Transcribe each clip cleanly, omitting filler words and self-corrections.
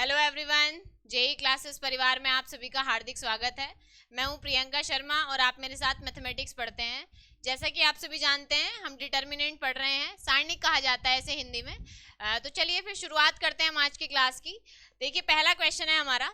Hello everyone, JEE classes परिवार में आप सभी का हार्दिक स्वागत है। मैं हूं प्रियंका शर्मा और आप मेरे साथ मैथमेटिक्स पढ़ते हैं। जैसा कि आप सभी जानते हैं, हम डिटर्मिनेंट पढ़ रहे हैं, सारणिक कहा जाता है इसे हिंदी में। तो चलिए फिर शुरुआत करते हैं हम आज की क्लास की। देखिए, पहला क्वेश्चन है हमारा।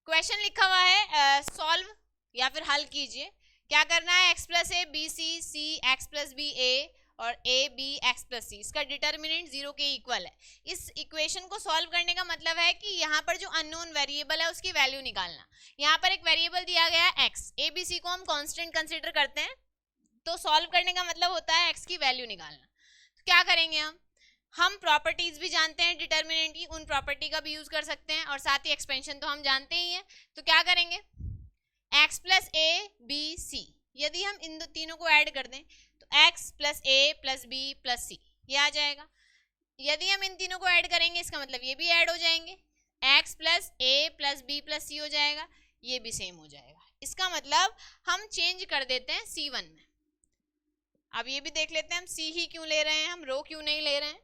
क्वेश्चन लिखा हुआ है सॉल्व या फिर हल कीजिए। क्या करना है? x plus A B c, c x plus B a और a b x plus c, इसका डिटर्मिनेंट 0 के इक्वल है। इस इक्वेशन को सॉल्व करने का मतलब है कि यहाँ पर जो अननोन वेरिएबल है उसकी वैल्यू निकालना। यहाँ पर एक वेरिएबल दिया गया है x, ए बी सी को हम कांस्टेंट कंसीडर करते हैं, तो सॉल्व करने का मतलब होता है x की वैल्यू निकालना। तो क्या करेंगे हम प्रॉपर्टीज भी जानते हैं डिटर्मिनेंट की, उन प्रॉपर्टी का भी यूज कर सकते हैं और साथ ही एक्सपेंशन तो हम जानते ही हैं। तो क्या करेंगे? x plus A B C, यदि हम इन तीनों को ऐड कर दें तो x plus A plus B plus सी ये आ जाएगा। यदि हम इन तीनों को ऐड करेंगे इसका मतलब ये भी ऐड हो जाएंगे, x plus A plus B plus सी हो जाएगा, ये भी सेम हो जाएगा। इसका मतलब हम चेंज कर देते हैं C1 में। अब ये भी देख लेते हैं हम C ही क्यों ले रहे हैं, हम रो क्यों नहीं ले रहे हैं।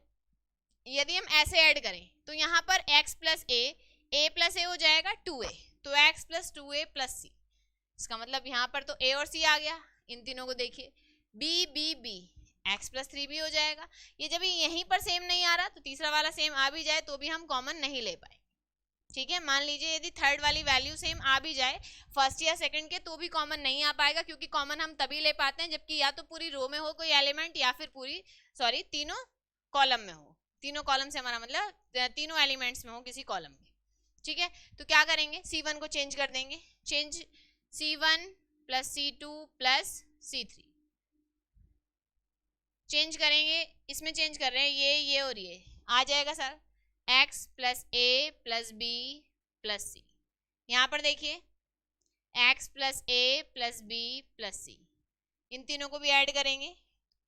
यदि हम ऐसे ऐड करें तो यहाँ पर x प्लस ए प्लस ए हो जाएगा 2a, तो x plus 2a plus c. इसका मतलब यहाँ पर तो a और c आ गया। इन तीनों को देखिए, b b b, x plus 3b हो जाएगा। ये जब यहीं पर सेम नहीं आ रहा तो तीसरा वाला सेम आ भी जाए तो भी हम कॉमन नहीं ले पाए। ठीक है, मान लीजिए यदि थर्ड वाली वैल्यू सेम आ भी जाए फर्स्ट या सेकंड के, तो भी कॉमन नहीं आ पाएगा, क्योंकि कॉमन हम तभी ले पाते हैं जबकि या तो पूरी रो में हो कोई एलिमेंट या फिर तीनों कॉलम में हो। तीनों कॉलम से हमारा मतलब तीनों एलिमेंट्स में हो किसी कॉलम के। ठीक है, तो क्या करेंगे? C1 को चेंज कर देंगे, change C1 plus C2 plus C3 change करेंगे। इसमें चेंज कर रहे हैं ये और ये आ जाएगा sir x plus A plus B plus C. यहाँ पर देखिए x plus A plus B plus C, इन तीनों को भी ऐड करेंगे,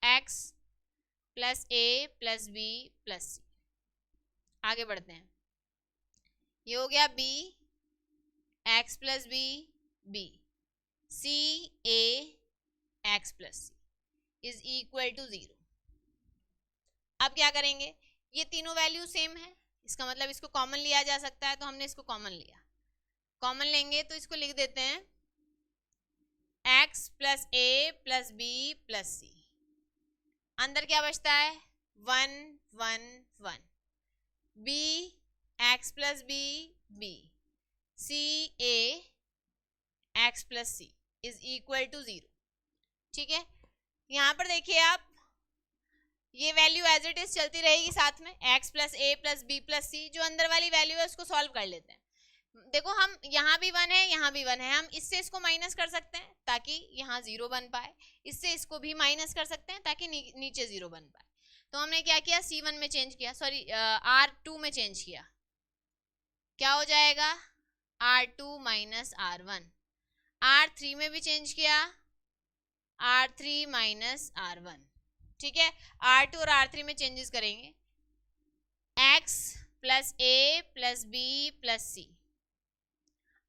x plus A plus B plus C. आगे बढ़ते हैं, ये हो गया b x plus B B, C A x plus C is equal to 0। अब क्या करेंगे? ये तीनों वैल्यू सेम है, इसका मतलब इसको कॉमन लिया जा सकता है, तो हमने इसको कॉमन लिया। कॉमन लेंगे तो इसको लिख देते हैं x plus A plus B plus C. अंदर क्या बचता है? 1 1 1, b x plus B B, C A x plus C is equal to 0। ठीक है, यहाँ पर देखिए आप, ये वैल्यू एज इट इज चलती रहेगी साथ में, x plus A plus B plus सी। जो अंदर वाली वैल्यू है उसको सॉल्व कर लेते हैं। देखो, हम यहाँ भी 1 है यहाँ भी 1 है, हम इससे इसको माइनस कर सकते हैं ताकि यहाँ 0 बन पाए, इससे इसको भी माइनस कर सकते हैं ताकि नीचे 0 बन पाए। तो हमने क्या किया? C1 में चेंज किया, सॉरी R2 में चेंज किया। क्या हो जाएगा? R2 minus R1। R3 में भी चेंज किया, R3 माइनस R1। ठीक है, R2 और R3 में चेंजेस करेंगे, x plus A plus B plus C,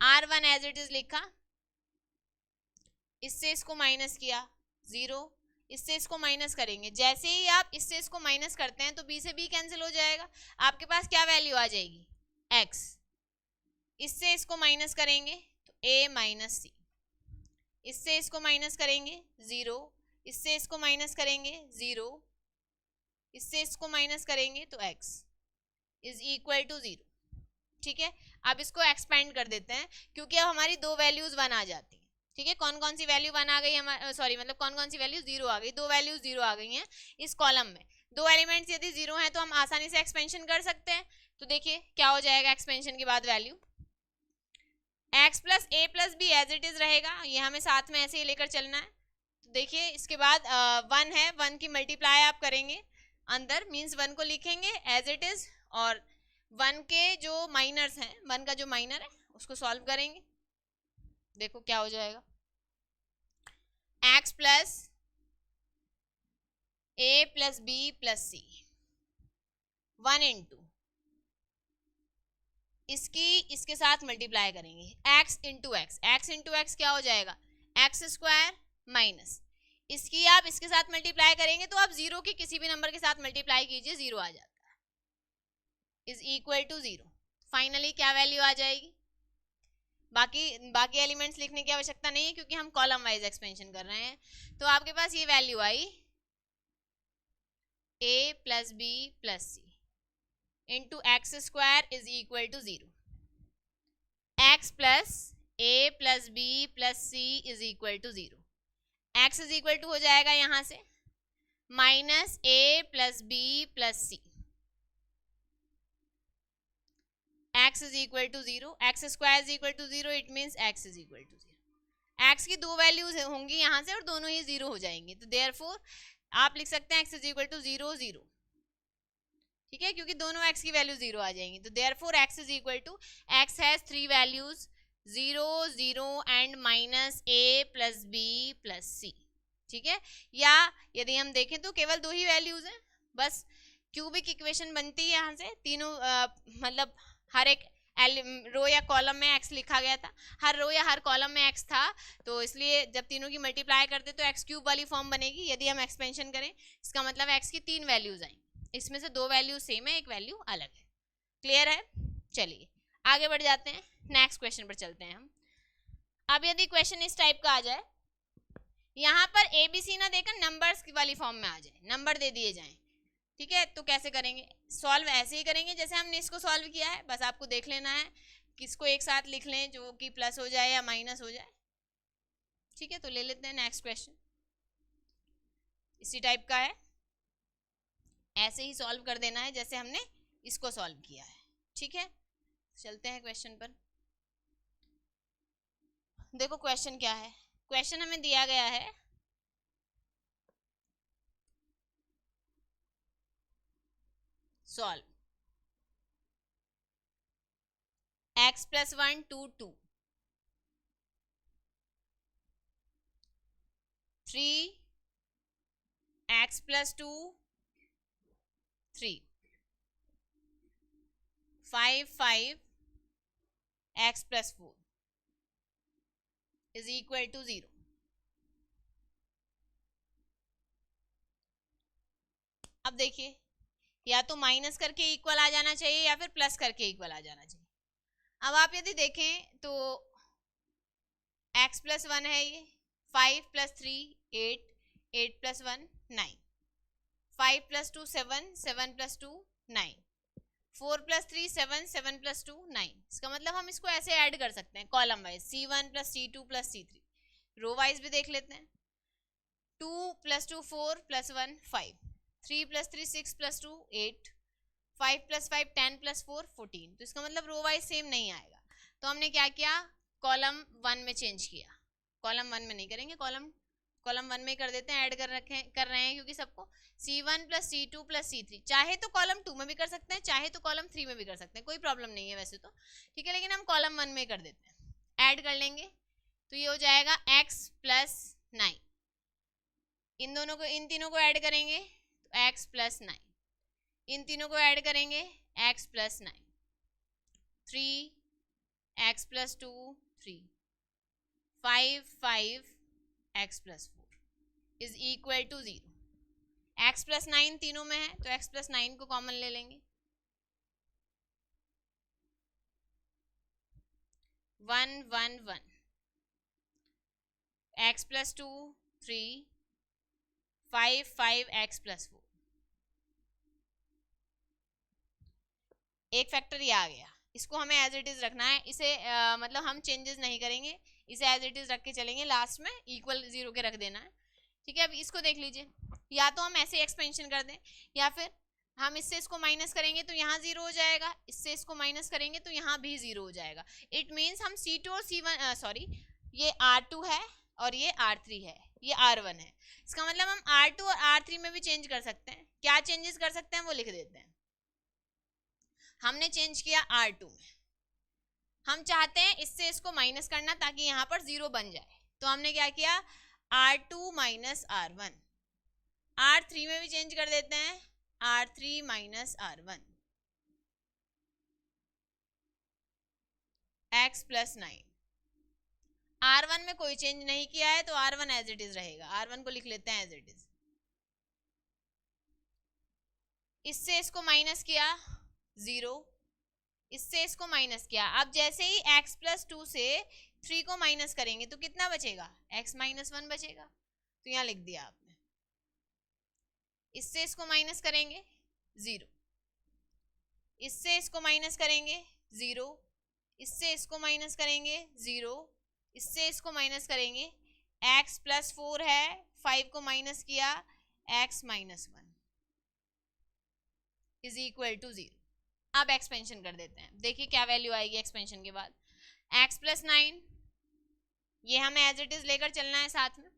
R1 as it is लिखा, इससे इसको माइनस किया 0, इससे इसको माइनस करेंगे। जैसे ही आप इससे इसको माइनस करते हैं तो b से b कैंसिल हो जाएगा, आपके पास क्या वैल्यू आ जाएगी? x। इससे इसको माइनस करेंगे तो a माइनस सी, इससे इसको माइनस करेंगे 0, इससे इसको माइनस करेंगे 0, इससे इसको माइनस करेंगे तो x इज इक्वल टू 0। ठीक है, अब इसको एक्सपेंड कर देते हैं क्योंकि अब हमारी दो वैल्यूज 1 आ जाती हैं। ठीक है, कौन कौन सी वैल्यू 1 आ गई हमारी, सॉरी मतलब कौन कौन सी वैल्यू 0 आ गई? दो वैल्यूज 0 आ गई हैं इस कॉलम में। दो एलिमेंट्स यदि 0 हैं तो हम आसानी से एक्सपेंशन कर सकते हैं। तो देखिए क्या हो जाएगा एक्सपेंशन के बाद value, x plus A plus B as it is रहेगा, ये हमें साथ में ऐसे ही लेकर चलना है। तो देखिए इसके बाद 1 है, 1 की मल्टीप्लाई आप करेंगे अंदर, मीन्स 1 को लिखेंगे एज इट इज, और 1 के जो माइनर्स हैं, 1 का जो माइनर है उसको सॉल्व करेंगे। देखो क्या हो जाएगा, x plus A plus B plus C 1 into इसके साथ मल्टीप्लाई करेंगे, x into x, x into x क्या हो जाएगा? एक्स स्क्वायर माइनस इसकी आप इसके साथ मल्टीप्लाई करेंगे तो आप 0 की किसी भी नंबर के साथ मल्टीप्लाई कीजिए 0 आ जाता है, इज इक्वल टू 0। फाइनली क्या वैल्यू आ जाएगी? बाकी एलिमेंट्स लिखने की आवश्यकता नहीं है क्योंकि हम कॉलम वाइज एक्सपेंशन कर रहे हैं। तो आपके पास ये वैल्यू आई a plus B plus C into x square is equal to 0। X plus a plus B plus C is equal to 0। X is equal to हो जाएगा यहाँ से minus a plus B plus C, x is equal to 0, x square is equal to 0, it means x is equal to 0। x की दो values होंगी यहाँ से और दोनों ही 0 हो जाएंगी, तो therefore आप लिख सकते हैं x is equal to 0 0, ठीक है, क्योंकि दोनों x की वैल्यू 0 आ जाएंगी। तो therefore x is equal to, x has 3 values 0 0 and minus a plus b plus c, ठीक है। या यदि हम देखें तो केवल दो ही वैल्यूज हैं, बस क्यूबिक इक्वेशन बनती है यहाँ से, तीनों मतलब हर एक रो या कॉलम में x लिखा गया था, हर रो या हर कॉलम में x था, तो इसलिए जब तीनों की मल्टीप्लाई करते तो x क्यूब वाली फॉर्म बनेगी। यदि हम एक्सपेंशन करें इसका मतलब x की 3 वैल्यूज आएंगी, इसमें से 2 वैल्यू सेम है, एक वैल्यू अलग है। क्लियर है? चलिए आगे बढ़ जाते हैं, नेक्स्ट क्वेश्चन पर चलते हैं हम। अब यदि क्वेश्चन इस टाइप का आ जाए, यहाँ पर ABC ना देकर नंबर्स वाली फॉर्म में आ जाए, नंबर दे दिए जाएं, ठीक है, तो कैसे करेंगे? सॉल्व ऐसे ही करेंगे जैसे हमने इसको सॉल्व किया है, बस आपको देख लेना है किसको एक साथ लिख लें जो कि प्लस हो जाए या माइनस हो जाए, ठीक है। तो ले लेते हैं नेक्स्ट क्वेश्चन, इसी टाइप का है, ऐसे ही सॉल्व कर देना है जैसे हमने इसको सॉल्व किया है, ठीक है। चलते हैं क्वेश्चन पर। देखो क्वेश्चन क्या है, क्वेश्चन हमें दिया गया है solve x plus 1 2 2 3 x plus 2 3 5 5 x plus 4 is equal to 0। अब देखिए, या तो माइनस करके इक्वल आ जाना चाहिए या फिर प्लस करके इक्वल आ जाना चाहिए। अब आप यदि देखें तो x प्लस 1 है, ये 5 plus 3 8 8 plus 1 9 5 plus 2 7 7 plus 2 9 4 plus 3 7 7 plus 2 9। इसका मतलब हम इसको ऐसे ऐड कर सकते हैं column wise, C1 plus C2 plus C3। Row wise भी देख लेते हैं, 2 plus 2 4 plus 1 5 3 plus 3 6 plus 2 8 5 plus 5 10 plus 4 14। तो इसका मतलब रो वाइज सेम नहीं आएगा, तो हमने क्या किया, कॉलम 1 में चेंज किया। कॉलम 1 में नहीं करेंगे, कॉलम 1 में कर देते हैं, ऐड कर रहे हैं क्योंकि सबको C1 plus C2 plus C3, चाहे तो कॉलम 2 में भी कर सकते हैं, चाहे तो कॉलम 3 में भी कर सकते हैं, कोई प्रॉब्लम नहीं है वैसे तो, ठीक है, लेकिन हम कॉलम 1 में कर देते हैं, ऐड कर लेंगे। तो ये हो जाएगा x प्लस 9, इन तीनों को ऐड करेंगे तो x प्लस 9, इन तीनों को ऐड करेंगे x plus 9 3 x plus 2 3 5 5 x plus 4 is equal to 0। x plus 9 तीनों में है तो x प्लस 9 को कॉमन ले लेंगे, 1 1 1 x प्लस 2 3 5 5 x प्लस 4। एक फैक्टर ये आ गया, इसको हमें एज इट इज रखना है, इसे मतलब हम चेंजेस नहीं करेंगे, इसे एज इट इज रख के चलेंगे, लास्ट में इक्वल 0 के रख देना है, ठीक है। अब इसको देख लीजिए, या तो हम ऐसे एक्सपेंशन कर दें या फिर हम इससे इसको माइनस करेंगे तो यहाँ 0 हो जाएगा, इससे इसको माइनस करेंगे तो यहाँ भी 0 हो जाएगा। इट मीन्स हम C2 और C1 सॉरी ये R2 है और ये R3 है, ये R1 है। इसका मतलब हम R2 और R3 में भी चेंज कर सकते हैं। क्या चेंजेस कर सकते हैं वो लिख देते हैं। हमने चेंज किया R2 में, हम चाहते हैं इससे इसको माइनस करना ताकि यहाँ पर 0 बन जाए, तो हमने क्या किया R2 माइनस R1। R3 में भी चेंज कर देते हैं R3 minus R1 x plus 9। R1 में कोई चेंज नहीं किया है तो R1 एज इट इज रहेगा, R1 को लिख लेते हैं एज इट इज। इससे इसको माइनस किया 0, इससे इसको माइनस किया। अब जैसे ही x प्लस 2 से 3 को माइनस करेंगे तो कितना बचेगा, x माइनस 1 बचेगा। तो यहाँ लिख दिया आपने। इससे इसको माइनस करेंगे 0, इससे इसको माइनस करेंगे 0, इससे इसको माइनस करेंगे 0, इससे इसको माइनस करेंगे। x प्लस 4 है, 5 को माइनस किया, x minus 1 is equal to 0। अब एक्सपेंशन कर देते हैं, देखिए क्या वैल्यू आएगी एक्सपेंशन के बाद। x प्लस 9, ये हमें एज इट इज लेकर चलना है साथ में।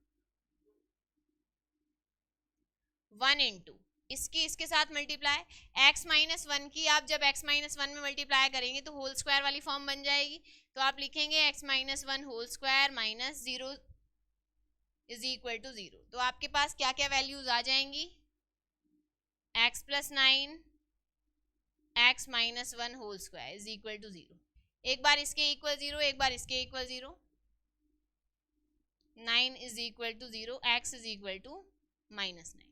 1 इंटू इसकी इसके साथ मल्टीप्लाई, x माइनस 1 की आप जब x माइनस 1 में मल्टीप्लाई करेंगे तो होल स्क्वायर वाली फॉर्म बन जाएगी। तो आप लिखेंगे x minus 1 whole square minus 0 is equal to 0। तो आपके पास क्या क्या वैल्यूज आ जाएंगी, x plus 9, x minus 1 whole square is equal to 0। एक बार इसके इक्वल 0, एक बार इसके equal 0, 9 is equal to 0, x is equal to minus 9,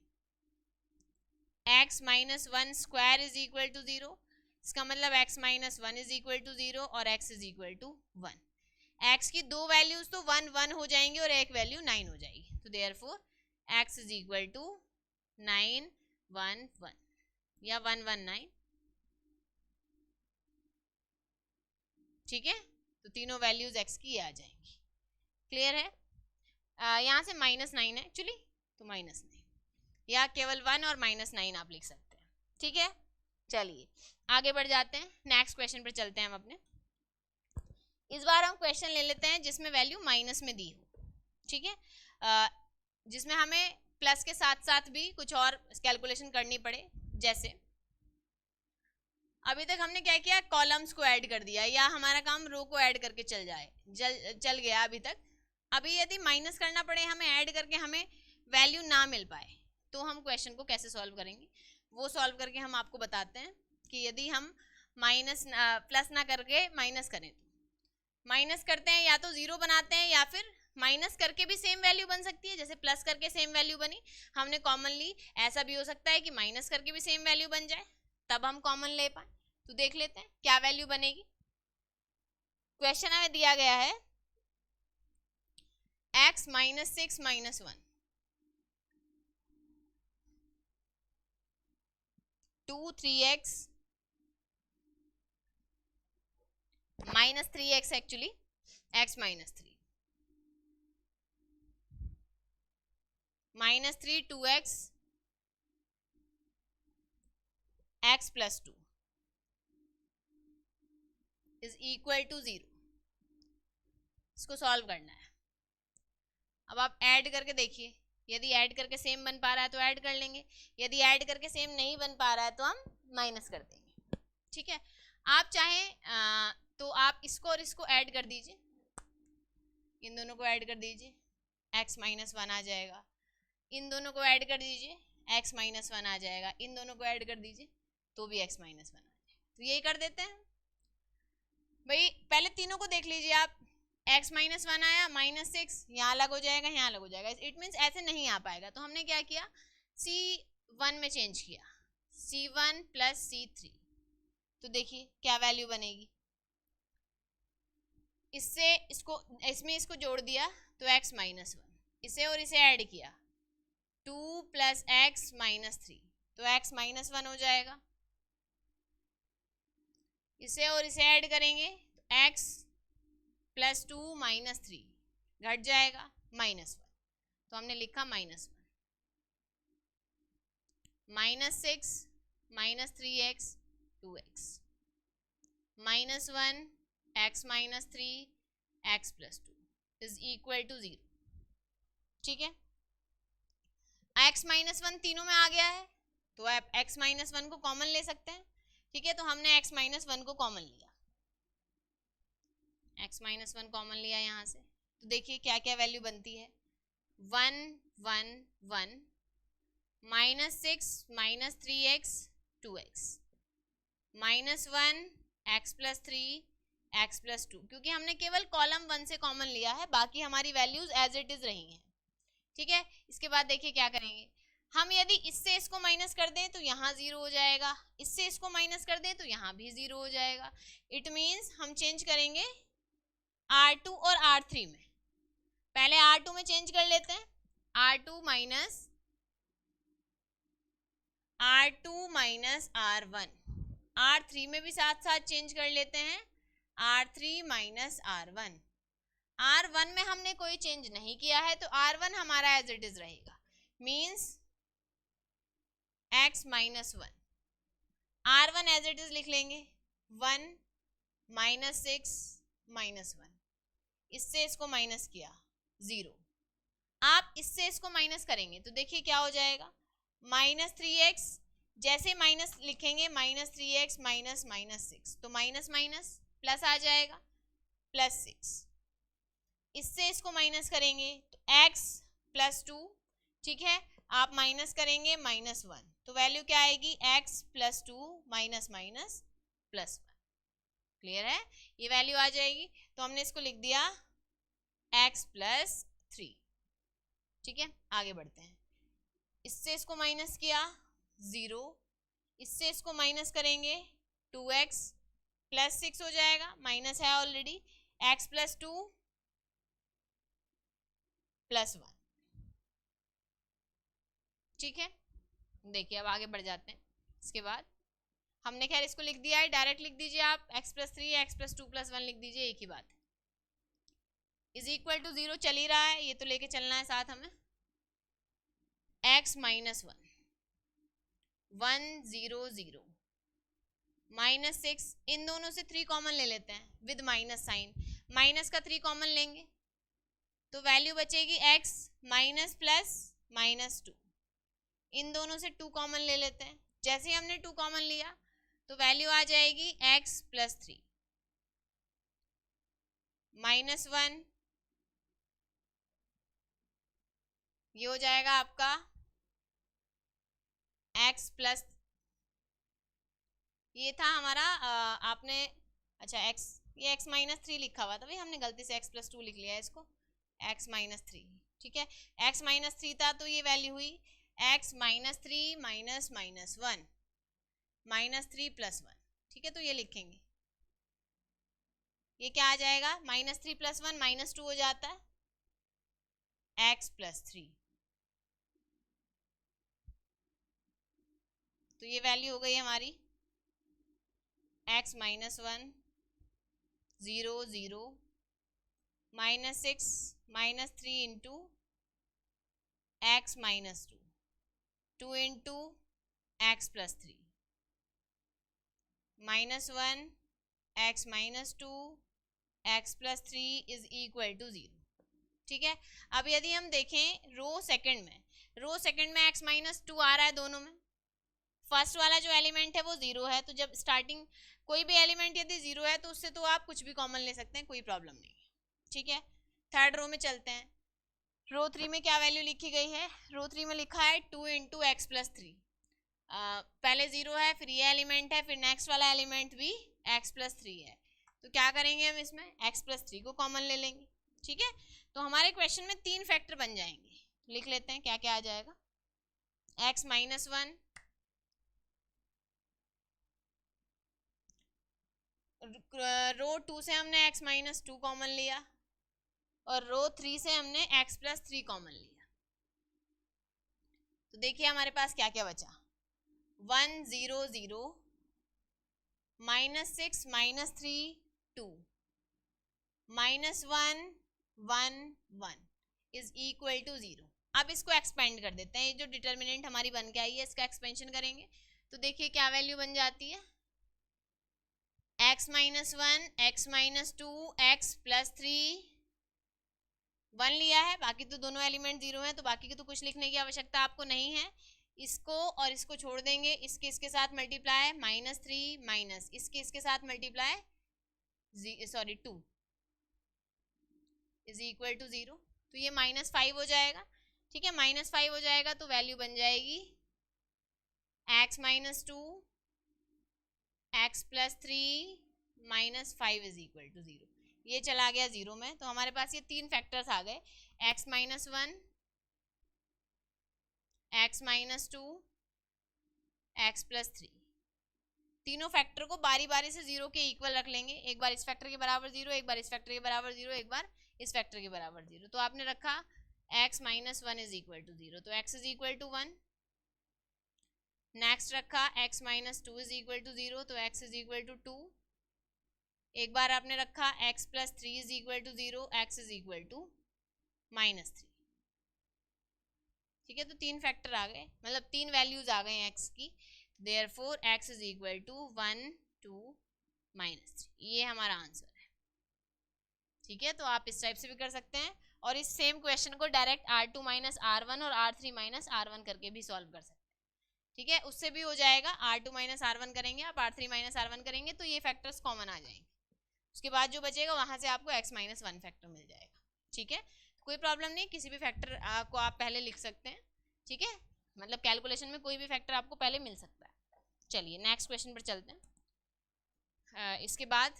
x minus 1 square is equal to 0। इसका मतलब x minus 1 is equal to 0 और x is equal to 1। x की दो वैल्यूज तो 1 1 हो जाएंगी और एक वैल्यू 9 हो जाएगी। तो therefore x is equal to 9 1 1 या 1 1 9। ठीक है, तो तीनों वैल्यूज x की आ जाएंगी। क्लियर है? यहाँ से माइनस 9 है एक्चुअली, तो माइनस 9 या केवल 1 और माइनस 9 आप लिख सकते हैं। ठीक है, चलिए आगे बढ़ जाते हैं, नेक्स्ट क्वेश्चन पर चलते हैं हम अपने। इस बार हम क्वेश्चन ले लेते हैं जिसमें वैल्यू माइनस में दी हो। ठीक है, जिसमें हमें प्लस के साथ साथ भी कुछ और कैलकुलेशन करनी पड़े। जैसे अभी तक हमने क्या किया, कॉलम्स को ऐड कर दिया या हमारा काम रो को ऐड करके चल गया अभी तक। अभी यदि माइनस करना पड़े हमें ऐड करके, हमें वैल्यू ना मिल पाए, तो हम क्वेश्चन को कैसे सॉल्व करेंगे वो सॉल्व करके हम आपको बताते हैं कि यदि हम प्लस ना करके माइनस करें तो माइनस करते हैं, या तो 0 बनाते हैं या फिर माइनस करके भी सेम वैल्यू बन सकती है जैसे प्लस करके सेम वैल्यू बनी। हमने कॉमनली ऐसा भी हो सकता है कि माइनस करके भी सेम वैल्यू बन जाए, तब हम कॉमन ले पाए। तो देख लेते हैं क्या वैल्यू बनेगी। क्वेश्चन हमें दिया गया है x minus 6 minus 1, 2 3x minus 3x actually, x minus 3 minus 3 2x x plus 2 is equal to 0। इसको सॉल्व करना है। अब आप ऐड करके देखिए, यदि ऐड करके सेम बन पा रहा है तो ऐड कर लेंगे, यदि ऐड करके सेम नहीं बन पा रहा है तो हम माइनस कर देंगे। ठीक है, आप चाहें तो आप इसको और इसको ऐड कर दीजिए, इन दोनों को ऐड कर दीजिए, x माइनस 1 आ जाएगा। इन दोनों को ऐड कर दीजिए, x माइनस 1 आ जाएगा। इन दोनों को ऐड कर दीजिए तो भी x माइनस 1 आ जाएगा। तो यही कर देते हैं भाई। पहले तीनों को देख लीजिए आप, x माइनस 1 आया, माइनस 6 यहाँ अलग हो जाएगा, यहाँ अलग हो जाएगा। इट मीन्स ऐसे नहीं आ पाएगा। तो हमने क्या किया, C1 में चेंज किया, C1 प्लस C3। तो देखिए क्या वैल्यू बनेगी, इससे इसको इसमें इसको जोड़ दिया तो x माइनस 1, इसे और इसे ऐड किया 2 प्लस x माइनस 3, तो x माइनस 1 हो जाएगा। इसे और इसे ऐड करेंगे तो x प्लस 2 माइनस 3 घट जाएगा माइनस 1, तो हमने लिखा माइनस 1। माइनस 6 माइनस 3x 2x minus 1 x minus 3 x plus 2 is equal to 0। ठीक है, x माइनस 1 तीनों में आ गया है तो आप x माइनस 1 को कॉमन ले सकते हैं। ठीक है, तो हमने x माइनस 1 को कॉमन लिया, x माइनस 1 कॉमन लिया यहाँ से। तो देखिए क्या क्या वैल्यू बनती है, 1 1 1 माइनस 6 माइनस 3x 2x minus 1 x plus 3 x plus 2, क्योंकि हमने केवल कॉलम 1 से कॉमन लिया है, बाकी हमारी वैल्यूज एज इट इज रही हैं। ठीक है, इसके बाद देखिए क्या करेंगे, हम यदि इससे इसको माइनस कर दें तो यहाँ 0 हो जाएगा, इससे इसको माइनस कर दें तो यहाँ भी 0 हो जाएगा। इट मीन्स हम चेंज करेंगे R2 और R3 में। पहले R2 में चेंज कर लेते हैं, R2 माइनस R1। R3 में भी साथ साथ चेंज कर लेते हैं, R3 माइनस R1। R1 में हमने कोई चेंज नहीं किया है तो R1 हमारा एज इट इज रहेगा, means x minus 1। R1 as it is लिख लेंगे 1 माइनस 6 माइनस 1, इससे इसको माइनस किया 0। आप इससे इसको माइनस करेंगे तो देखिए क्या हो जाएगा, माइनस 3x, जैसे माइनस लिखेंगे माइनस 3x माइनस माइनस 6, तो माइनस माइनस प्लस आ जाएगा, प्लस 6। इससे इसको माइनस करेंगे तो x प्लस 2, ठीक है, आप माइनस करेंगे माइनस 1, तो वैल्यू क्या आएगी, x plus 2 minus minus plus 1। Clear है, ये वैल्यू आ जाएगी। तो हमने इसको लिख दिया x प्लस 3। ठीक है, आगे बढ़ते हैं। इससे इसको माइनस किया 0, इससे इसको माइनस करेंगे 2x प्लस 6 हो जाएगा, माइनस है ऑलरेडी, x प्लस 2 प्लस 1। ठीक है, देखिए अब आगे बढ़ जाते हैं। इसके बाद हमने खैर इसको लिख दिया है, डायरेक्ट लिख दीजिए आप, x plus 3 x plus 2 plus 1 लिख दीजिए, एक ही बात है। इज इक्वल टू 0 चल ही रहा है, ये तो लेके चलना है साथ हमें। x माइनस 1 1 0 0 माइनस 6, इन दोनों से 3 कॉमन ले लेते हैं विद माइनस साइन, माइनस का 3 कॉमन लेंगे तो वैल्यू बचेगी x माइनस प्लस माइनस 2। इन दोनों से 2 कॉमन ले लेते हैं, जैसे ही हमने 2 कॉमन लिया तो वैल्यू आ जाएगी x प्लस 3 माइनस 1, ये हो जाएगा आपका x प्लस, ये था हमारा आपने, अच्छा x, ये x माइनस 3 लिखा हुआ था भाई, हमने गलती से x प्लस 2 लिख लिया है इसको, x माइनस 3। ठीक है, x माइनस 3 था तो ये वैल्यू हुई x minus 3 minus minus 1 minus 3 plus 1। ठीक है, तो ये लिखेंगे, ये क्या आ जाएगा, माइनस 3 प्लस 1 माइनस 2 हो जाता है, x प्लस 3। तो ये वैल्यू हो गई हमारी x minus 1 0 0 minus 6 minus 3 into x minus 2 2 into x plus 3 minus 1 x minus 2 x plus 3 is equal to 0। ठीक है, अब यदि हम देखें रो सेकंड में x माइनस 2 आ रहा है दोनों में, फर्स्ट वाला जो एलिमेंट है वो 0 है, तो जब स्टार्टिंग कोई भी एलिमेंट यदि 0 है तो उससे तो आप कुछ भी कॉमन ले सकते हैं, कोई प्रॉब्लम नहीं है। ठीक है, थर्ड रो में चलते हैं। रो 3 में क्या वैल्यू लिखी गई है, रो 3 में लिखा है 2 इंटू एक्स प्लस 3, पहले 0 है, फिर ये एलिमेंट है, फिर नेक्स्ट वाला एलिमेंट भी x प्लस 3 है, तो क्या करेंगे हम इसमें x प्लस 3 को कॉमन ले लेंगे। ठीक है, तो हमारे क्वेश्चन में 3 फैक्टर बन जाएंगे, लिख लेते हैं क्या क्या आ जाएगा, x माइनस 1, रो 2 से हमने x माइनस 2 कॉमन लिया और रो 3 से हमने x प्लस 3 कॉमन लिया, तो देखिए हमारे पास क्या क्या बचा, 1 0 0 minus 6 minus 3 2 minus 1 1 1 is equal to 0। अब इसको एक्सपेंड कर देते हैं, ये जो डिटर्मिनेंट हमारी बन के आई है इसका एक्सपेंशन करेंगे तो देखिए क्या वैल्यू बन जाती है, x minus 1 x minus 2 x plus 3 1 लिया है, बाकी तो दोनों एलिमेंट 0 हैं तो बाकी की तो कुछ लिखने की आवश्यकता आपको नहीं है। इसको और इसको छोड़ देंगे, इसके साथ मल्टीप्लाई माइनस 3 माइनस इसके साथ मल्टीप्लाई 2 इज इक्वल टू 0, तो ये माइनस 5 हो जाएगा। ठीक है, माइनस 5 हो जाएगा तो वैल्यू बन जाएगी x minus 2 x plus 3 minus 5 is equal to 0, ये चला गया 0 में, तो हमारे पास ये 3 फैक्टर्स आ गए, x minus 1 x minus 2 x plus 3। तीनों फैक्टर को बारी बारी से जीरो के इक्वल रख लेंगे, एक बार इस फैक्टर के बराबर जीरो, एक बार इस फैक्टर के बराबर जीरो, एक बार इस फैक्टर के बराबर जीरो। तो आपने रखा x minus 1 is equal to 0, तो x is equal to 1। Next रखा x minus 2 is equal to 0, तो x इज इक्वल टू 2। एक बार आपने रखा x plus 3 is equal to 0, x is equal to minus 3। ठीक है, तो तीन फैक्टर आ गए, मतलब तीन वैल्यूज आ गए x की। Therefore x is equal to 1 2 minus 3, ये हमारा आंसर है। ठीक है, तो आप इस टाइप से भी कर सकते हैं और इस सेम क्वेश्चन को डायरेक्ट R2 माइनस R1 और R3 माइनस R1 करके भी सॉल्व कर सकते हैं। ठीक है, उससे भी हो जाएगा। R2 माइनस R1 करेंगे आप, R3 माइनस R1 करेंगे तो ये फैक्टर्स कॉमन आ जाएंगे। उसके बाद जो बचेगा वहां से आपको x माइनस 1 फैक्टर मिल जाएगा। ठीक है, कोई प्रॉब्लम नहीं, किसी भी फैक्टर को आप पहले लिख सकते हैं। ठीक है, मतलब कैलकुलेशन में कोई भी फैक्टर आपको पहले मिल सकता है। चलिए नेक्स्ट क्वेश्चन पर चलते हैं। इसके बाद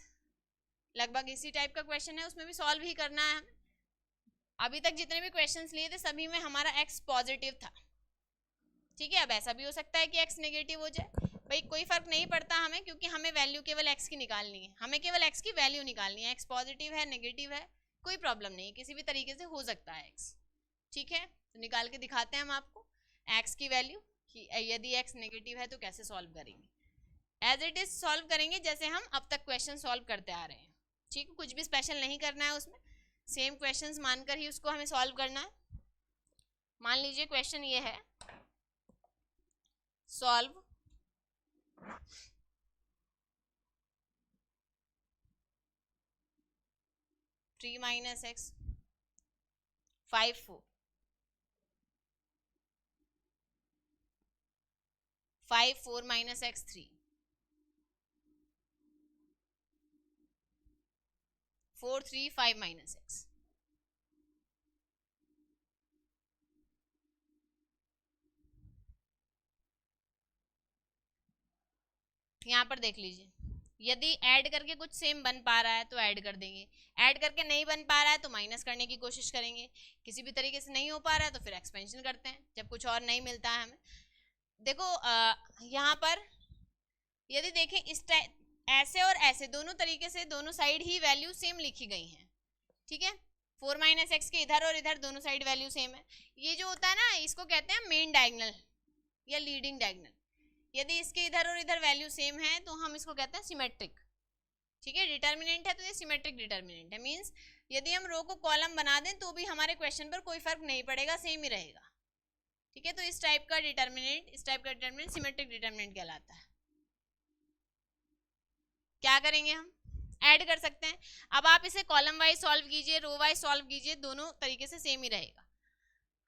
लगभग इसी टाइप का क्वेश्चन है, उसमें भी सॉल्व ही करना है हमें। अभी तक जितने भी क्वेश्चंस लिए थे सभी में हमारा x पॉजिटिव था। ठीक है, अब ऐसा भी हो सकता है कि x नेगेटिव हो जाए, भाई कोई फर्क नहीं पड़ता हमें, क्योंकि हमें वैल्यू केवल x की निकालनी है, हमें केवल x की वैल्यू निकालनी है। x पॉजिटिव है नेगेटिव है कोई प्रॉब्लम नहीं, किसी भी तरीके से हो सकता है x। ठीक है, तो निकाल के दिखाते हैं हम आपको x की वैल्यू, कि यदि x नेगेटिव है तो कैसे सॉल्व करेंगे। एज इट इज सॉल्व करेंगे जैसे हम अब तक क्वेश्चन सॉल्व करते आ रहे हैं। ठीक है, कुछ भी स्पेशल नहीं करना है उसमें, सेम क्वेश्चंस मानकर ही उसको हमें सॉल्व करना है। मान लीजिए क्वेश्चन ये है, solve 3 minus x 5 4 5 4 minus x 3 4 3 5 minus x. यहाँ पर देख लीजिए, यदि ऐड करके कुछ सेम बन पा रहा है तो ऐड कर देंगे, ऐड करके नहीं बन पा रहा है तो माइनस करने की कोशिश करेंगे, किसी भी तरीके से नहीं हो पा रहा है तो फिर एक्सपेंशन करते हैं जब कुछ और नहीं मिलता है हमें। देखो यहाँ पर यदि देखें इस ऐसे और ऐसे दोनों तरीके से दोनों साइड ही वैल्यू सेम लिखी गई हैं। ठीक है, 4 माइनस एक्स के इधर और इधर दोनों साइड वैल्यू सेम है। ये जो होता है ना, इसको कहते हैं मेन डायगोनल या लीडिंग डायगोनल। यदि इसके इधर और इधर वैल्यू सेम है तो हम इसको कहते हैं सिमेट्रिक। ठीक है, डिटर्मिनेंट है तो ये सिमेट्रिक डिटर्मिनेंट है, मींस यदि हम रो को कॉलम बना दें तो भी हमारे क्वेश्चन पर कोई फर्क नहीं पड़ेगा, सेम ही रहेगा। ठीक है, तो इस टाइप का डिटर्मिनेंट सिमेट्रिक डिटर्मिनेंट कहलाता है। क्या करेंगे हम, ऐड कर सकते हैं। अब आप इसे कॉलम वाइज सॉल्व कीजिए, रो वाइज सॉल्व कीजिए, दोनों तरीके से सेम ही रहेगा।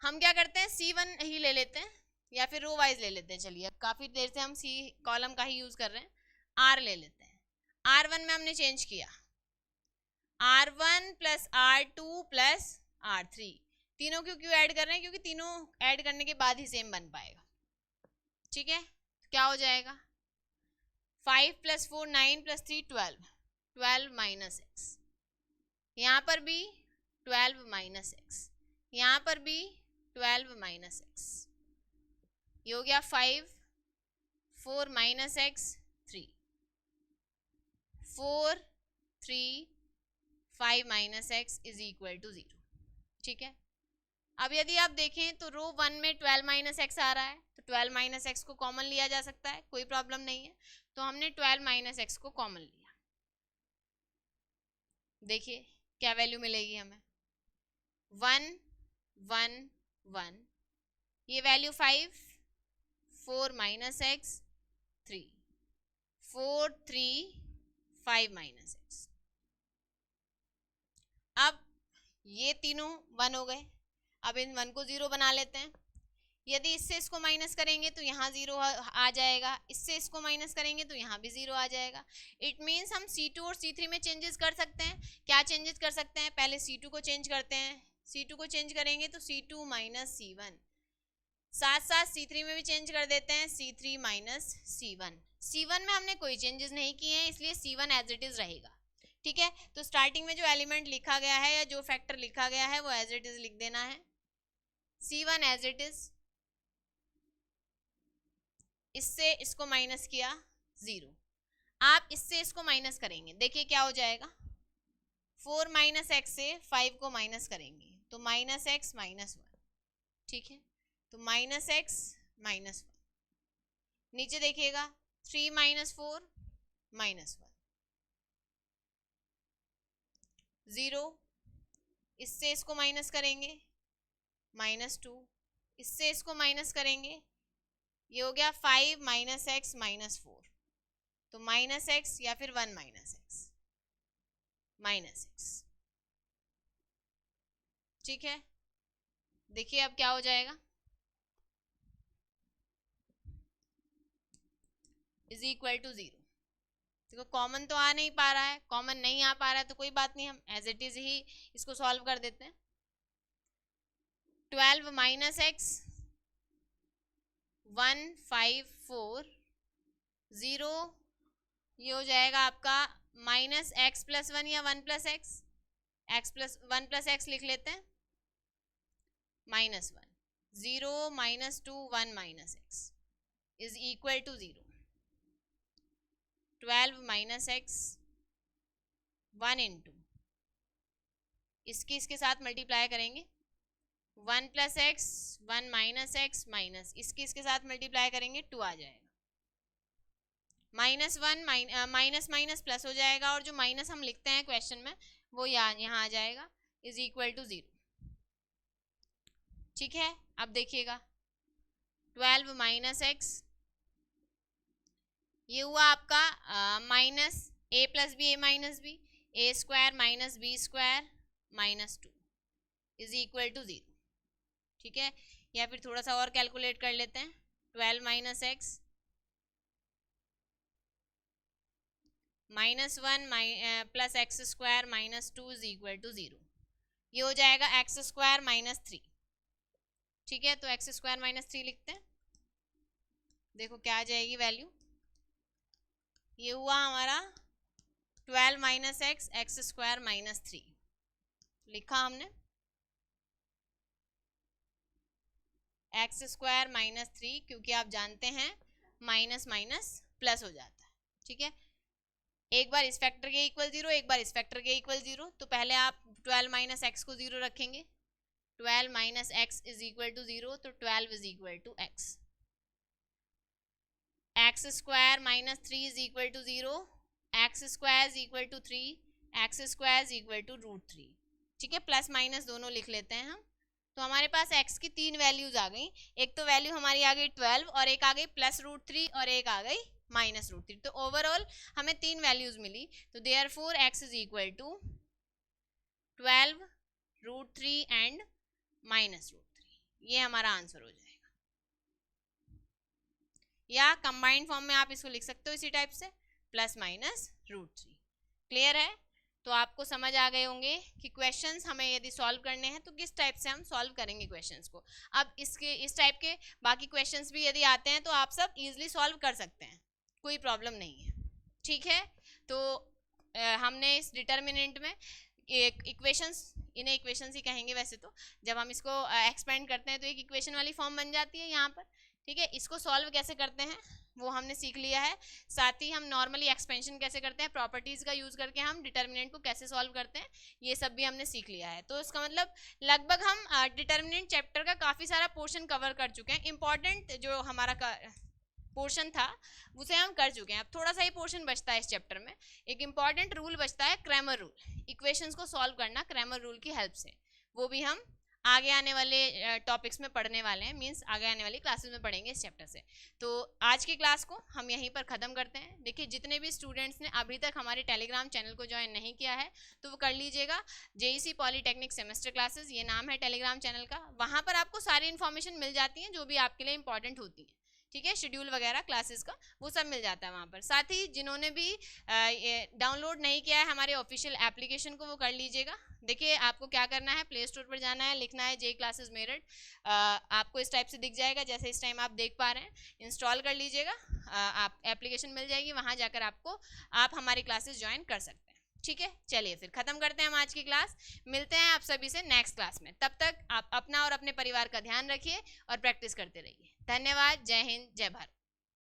हम क्या करते हैं, C1 ही ले लेते हैं या फिर रो वाइज ले लेते हैं। चलिए, अब काफी देर से हम सी कॉलम का ही यूज कर रहे हैं, R ले लेते हैं। R1 में हमने चेंज किया, R1 plus R2 plus R3। तीनों क्यों ऐड कर रहे हैं, क्योंकि तीनों ऐड करने के बाद ही सेम बन पाएगा। ठीक है, क्या हो जाएगा, 5 प्लस 4 9 प्लस 3 12 12 माइनस एक्स, यहाँ पर भी 12 माइनस एक्स, यहाँ पर भी 12 माइनस एक्स। ये हो गया 5 4 minus x 3 4 3 5 minus x is equal to 0। ठीक है, अब यदि आप देखें तो रो 1 में 12 माइनस एक्स आ रहा है, तो 12 माइनस एक्स को कॉमन लिया जा सकता है, कोई प्रॉब्लम नहीं है। तो हमने 12 माइनस एक्स को कॉमन लिया, देखिए क्या वैल्यू मिलेगी हमें, 1 1 1, ये value 5 4 minus x 3 4 3 5 minus x. अब ये तीनों 1 हो गए, अब इन 1 को 0 बना लेते हैं। यदि इससे इसको माइनस करेंगे तो यहाँ 0 आ जाएगा, इससे इसको माइनस करेंगे तो यहाँ भी 0 आ जाएगा। इट मीन्स हम C2 और C3 में चेंजेस कर सकते हैं। क्या चेंजेस कर सकते हैं, पहले C2 को चेंज करते हैं, C2 को चेंज करेंगे तो C2 माइनस C1, साथ साथ C3 में भी चेंज कर देते हैं, C3 माइनस C1। C1 में हमने कोई चेंजेस नहीं किए हैं, इसलिए C1 एज इट इज रहेगा। ठीक है, तो स्टार्टिंग में जो एलिमेंट लिखा गया है या जो फैक्टर लिखा गया है वो एज इट इज लिख देना है, C1 एज इट इज इससे इसको माइनस किया 0, आप इससे इसको माइनस करेंगे, देखिए क्या हो जाएगा, 4 माइनस एक्स से 5 को माइनस करेंगे तो माइनस एक्स माइनस 1, ठीक है, तो माइनस एक्स माइनस 1, नीचे देखिएगा 3 माइनस 4 माइनस 1, 0, इससे इसको माइनस करेंगे माइनस 2, इससे इसको माइनस करेंगे, ये हो गया 5 माइनस एक्स माइनस 4, तो माइनस एक्स या फिर 1 माइनस एक्स माइनस एक्स, ठीक है, देखिए अब क्या हो जाएगा, इज इक्वल टू 0। देखो कॉमन तो आ नहीं पा रहा है, कॉमन नहीं आ पा रहा है तो कोई बात नहीं, हम एज इट इज ही इसको सॉल्व कर देते हैं। 12 माइनस एक्स 1 5 4 0, ये हो जाएगा आपका माइनस एक्स प्लस 1 या 1 plus x, x plus 1 plus x लिख लेते हैं, minus 1, 0 minus 2 1 minus x is equal to 0। 12 minus x 1 into इसके साथ मल्टीप्लाई करेंगे, 1 plus x 1 minus x minus इसके साथ मल्टीप्लाई करेंगे 2 आ जाएगा, माइनस 1 माइनस माइनस प्लस हो जाएगा, और जो माइनस हम लिखते हैं क्वेश्चन में वो यहाँ आ जाएगा, इज इक्वल टू 0, ठीक है। अब देखिएगा 12 माइनस एक्स, ये हुआ आपका minus A plus B A minus B, A square minus B square minus 2 is equal to 0, ठीक है, या फिर थोड़ा सा और कैलकुलेट कर लेते हैं, 12 minus x minus 1 plus x square minus 2 is equal to 0, ये हो जाएगा एक्स स्क्वायर माइनस 3, ठीक है, तो एक्स स्क्वायर माइनस 3 लिखते हैं, देखो क्या आ जाएगी वैल्यू, ये हुआ हमारा 12 minus x x square minus 3 लिखा हमने, एक्स स्क्वायर माइनस 3, क्योंकि आप जानते हैं माइनस माइनस प्लस हो जाता है, ठीक है, एक बार इस फैक्टर के इक्वल 0 एक बार इस फैक्टर के इक्वल 0, तो पहले आप 12 माइनस एक्स को 0 रखेंगे, 12 minus x is equal to 0, तो 12 is equal to x, x square minus 3 is equal to 0, x square is equal to 3, x square is equal to √3, ठीक है, प्लस माइनस दोनों लिख लेते हैं हम, तो हमारे पास x की 3 वैल्यूज आ गई, एक तो वैल्यू हमारी आ गई 12 और एक आ गई प्लस √3 और एक आ गई माइनस √3, तो ओवरऑल हमें 3 वैल्यूज मिली, तो therefore x is equal to 12 √3 and minus √3, ये हमारा आंसर हो जाएगा, या कंबाइंड फॉर्म में आप इसको लिख सकते हो इसी टाइप से, प्लस माइनस √3, क्लियर है। तो आपको समझ आ गए होंगे कि क्वेश्चंस हमें यदि सॉल्व करने हैं तो किस टाइप से हम सॉल्व करेंगे क्वेश्चंस को। अब इस टाइप के बाकी क्वेश्चंस भी यदि आते हैं तो आप सब इजीली सॉल्व कर सकते हैं, कोई प्रॉब्लम नहीं है, ठीक है। तो हमने इस डिटर्मिनेंट में एक इक्वेशंस, इन्हें इक्वेशंस ही कहेंगे वैसे तो, जब हम इसको एक्सपेंड करते हैं तो एक इक्वेशन वाली फॉर्म बन जाती है यहाँ पर, ठीक है। इसको सॉल्व कैसे करते हैं वो हमने सीख लिया है, साथ ही हम नॉर्मली एक्सपेंशन कैसे करते हैं, प्रॉपर्टीज का यूज करके हम डिटर्मिनेंट को कैसे सॉल्व करते हैं, ये सब भी हमने सीख लिया है। तो इसका मतलब लगभग हम डिटर्मिनेंट चैप्टर का काफ़ी सारा पोर्शन कवर कर चुके हैं, इंपॉर्टेंट जो हमारा पोर्शन था उसे हम कर चुके हैं। अब थोड़ा सा ही पोर्शन बचता है इस चैप्टर में, एक इंपॉर्टेंट रूल बचता है क्रैमर रूल, इक्वेशंस को सॉल्व करना क्रैमर रूल की हेल्प से, वो भी हम आगे आने वाले टॉपिक्स में पढ़ने वाले हैं, मींस आगे आने वाली क्लासेस में पढ़ेंगे इस चैप्टर से। तो आज की क्लास को हम यहीं पर ख़त्म करते हैं। देखिए जितने भी स्टूडेंट्स ने अभी तक हमारे टेलीग्राम चैनल को ज्वाइन नहीं किया है तो वो कर लीजिएगा, जेईसी पॉलीटेक्निक सेमेस्टर क्लासेस ये नाम है टेलीग्राम चैनल का, वहाँ पर आपको सारी इन्फॉर्मेशन मिल जाती है जो भी आपके लिए इंपॉर्टेंट होती है, ठीक है, शेड्यूल वगैरह क्लासेस का वो सब मिल जाता है वहाँ पर। साथ ही जिन्होंने भी डाउनलोड नहीं किया है हमारे ऑफिशियल एप्लीकेशन को वो कर लीजिएगा। देखिए आपको क्या करना है, प्ले स्टोर पर जाना है, लिखना है जे क्लासेस मेरठ, आपको इस टाइप से दिख जाएगा जैसे इस टाइम आप देख पा रहे हैं, इंस्टॉल कर लीजिएगा, आप एप्लीकेशन मिल जाएगी, वहाँ जाकर आप हमारी क्लासेस ज्वाइन कर सकते हैं, ठीक है। चलिए फिर खत्म करते हैं हम आज की क्लास, मिलते हैं आप सभी से नेक्स्ट क्लास में, तब तक आप अपना और अपने परिवार का ध्यान रखिए और प्रैक्टिस करते रहिए। धन्यवाद, जय हिंद, जय भारत।